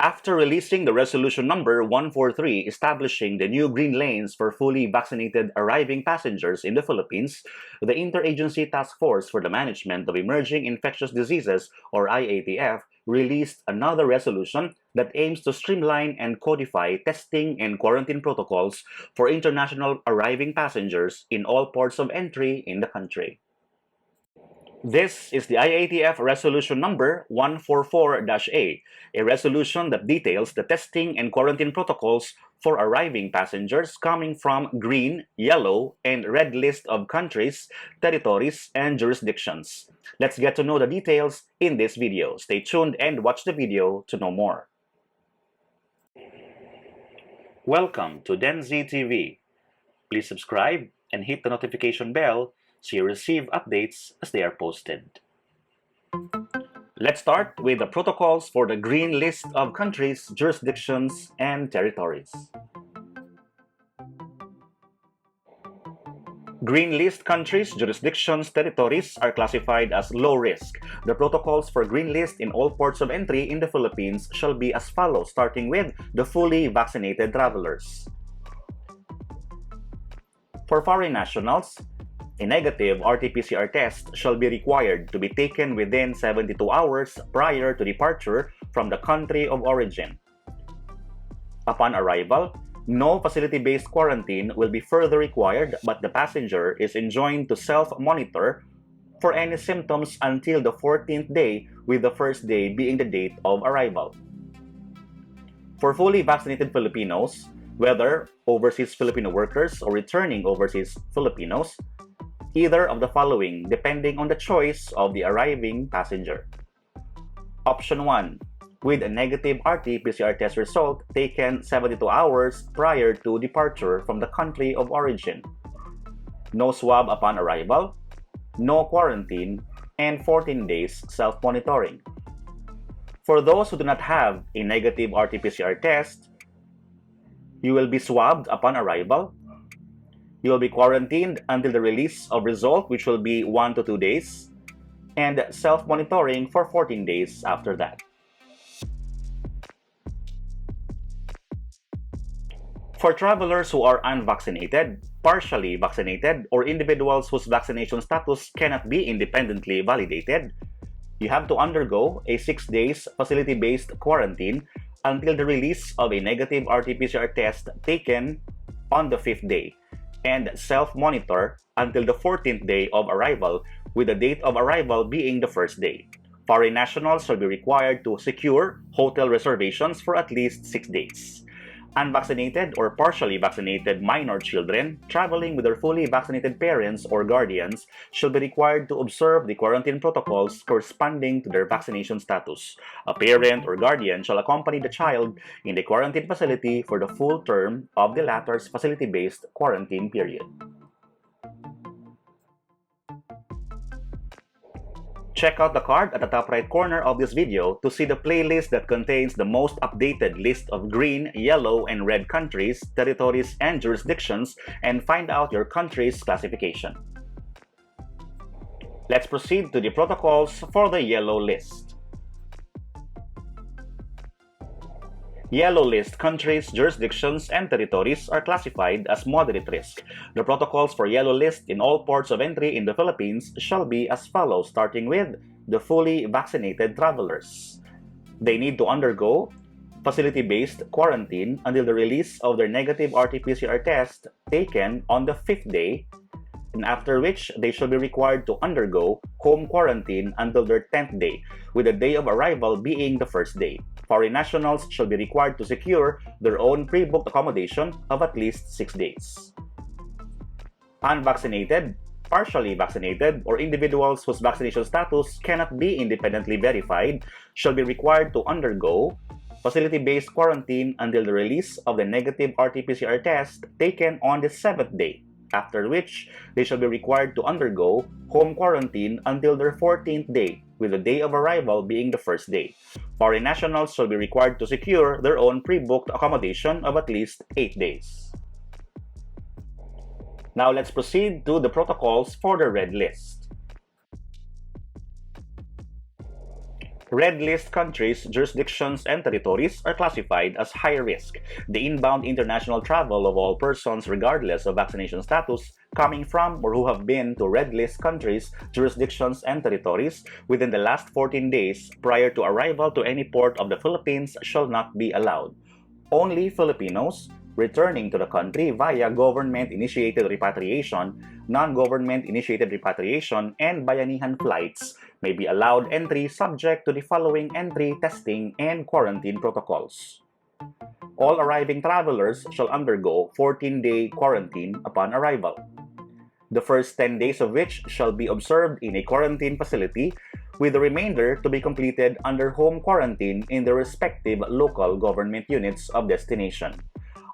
After releasing the resolution number 143 establishing the new green lanes for fully vaccinated arriving passengers in the Philippines, the Interagency Task Force for the Management of Emerging Infectious Diseases, or IATF, released another resolution that aims to streamline and codify testing and quarantine protocols for international arriving passengers in all ports of entry in the country. This is the IATF Resolution number 144-A, a resolution that details the testing and quarantine protocols for arriving passengers coming from green, yellow, and red list of countries, territories, and jurisdictions. Let's get to know the details in this video. Stay tuned and watch the video to know more. Welcome to DenZ TV. Please subscribe and hit the notification bell so you receive updates as they are posted. Let's start with the protocols for the green list of countries, jurisdictions, and territories. Green list countries, jurisdictions, territories are classified as low risk. The protocols for green list in all ports of entry in the Philippines shall be as follows, starting with the fully vaccinated travelers. For foreign nationals, a negative RT-PCR test shall be required to be taken within 72 hours prior to departure from the country of origin. Upon arrival, no facility-based quarantine will be further required, but the passenger is enjoined to self-monitor for any symptoms until the 14th day, with the first day being the date of arrival. For fully vaccinated Filipinos, whether overseas Filipino workers or returning overseas Filipinos, either of the following depending on the choice of the arriving passenger. Option 1. With a negative RT-PCR test result taken 72 hours prior to departure from the country of origin. No swab upon arrival, no quarantine, and 14 days self-monitoring. For those who do not have a negative RT-PCR test, you will be swabbed upon arrival. You will be quarantined until the release of result, which will be 1 to 2 days, and self-monitoring for 14 days after that. For travelers who are unvaccinated, partially vaccinated, or individuals whose vaccination status cannot be independently validated, you have to undergo a 6 days facility-based quarantine until the release of a negative RT-PCR test taken on the 5th day, and self-monitor until the 14th day of arrival, with the date of arrival being the first day. Foreign nationals shall be required to secure hotel reservations for at least 6 days. Unvaccinated or partially vaccinated minor children traveling with their fully vaccinated parents or guardians shall be required to observe the quarantine protocols corresponding to their vaccination status. A parent or guardian shall accompany the child in the quarantine facility for the full term of the latter's facility-based quarantine period. Check out the card at the top right corner of this video to see the playlist that contains the most updated list of green, yellow, and red countries, territories, and jurisdictions, and find out your country's classification. Let's proceed to the protocols for the yellow list. Yellow list countries, jurisdictions, and territories are classified as moderate risk. The protocols for yellow list in all ports of entry in the Philippines shall be as follows, starting with the fully vaccinated travelers. They need to undergo facility-based quarantine until the release of their negative RT-PCR test taken on the 5th day, and after which they shall be required to undergo home quarantine until their 10th day, with the day of arrival being the first day. Foreign nationals shall be required to secure their own pre-booked accommodation of at least 6 days. Unvaccinated, partially vaccinated, or individuals whose vaccination status cannot be independently verified shall be required to undergo facility-based quarantine until the release of the negative RT-PCR test taken on the 7th day, after which they shall be required to undergo home quarantine until their 14th day, with the day of arrival being the first day. Foreign nationals shall be required to secure their own pre-booked accommodation of at least 8 days. Now let's proceed to the protocols for the red list. Red list countries, jurisdictions, and territories are classified as high risk. The inbound international travel of all persons regardless of vaccination status coming from or who have been to red list countries, jurisdictions, and territories within the last 14 days prior to arrival to any port of the Philippines shall not be allowed. Only Filipinos returning to the country via government-initiated repatriation, non-government-initiated repatriation, and bayanihan flights may be allowed entry subject to the following entry, testing, and quarantine protocols. All arriving travelers shall undergo 14-day quarantine upon arrival, the first 10 days of which shall be observed in a quarantine facility, with the remainder to be completed under home quarantine in the respective local government units of destination.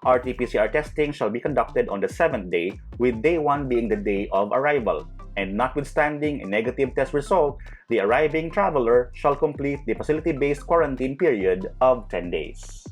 RT-PCR testing shall be conducted on the 7th day, with day 1 being the day of arrival, and notwithstanding a negative test result, the arriving traveler shall complete the facility-based quarantine period of 10 days.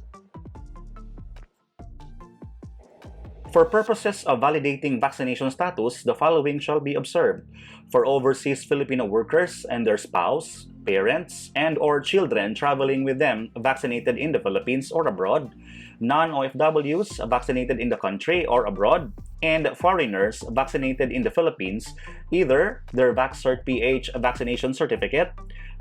For purposes of validating vaccination status, the following shall be observed. For overseas Filipino workers and their spouse, parents, and/or children traveling with them vaccinated in the Philippines or abroad, non-OFWs vaccinated in the country or abroad, and foreigners vaccinated in the Philippines, either their VaxCert-PH vaccination certificate,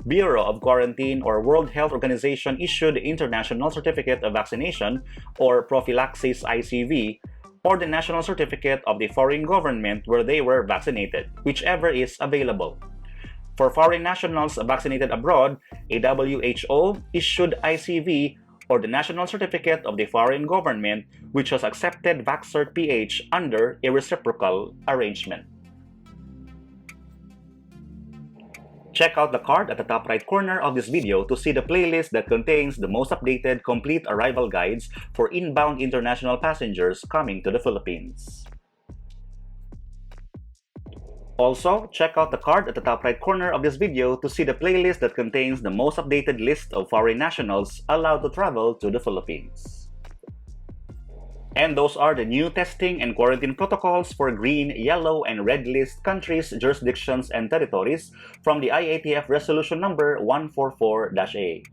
Bureau of Quarantine or World Health Organization issued International Certificate of Vaccination or Prophylaxis ICV, or the national certificate of the foreign government where they were vaccinated, whichever is available. For foreign nationals vaccinated abroad, a WHO-issued ICV or the national certificate of the foreign government which has accepted VaxCert-PH under a reciprocal arrangement. Check out the card at the top right corner of this video to see the playlist that contains the most updated complete arrival guides for inbound international passengers coming to the Philippines. Also, check out the card at the top right corner of this video to see the playlist that contains the most updated list of foreign nationals allowed to travel to the Philippines. And those are the new testing and quarantine protocols for green, yellow, and red list countries, jurisdictions, and territories from the IATF Resolution number 144-A.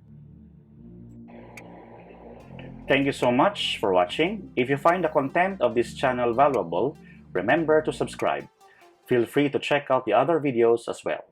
Thank you so much for watching. If you find the content of this channel valuable, remember to subscribe. Feel free to check out the other videos as well.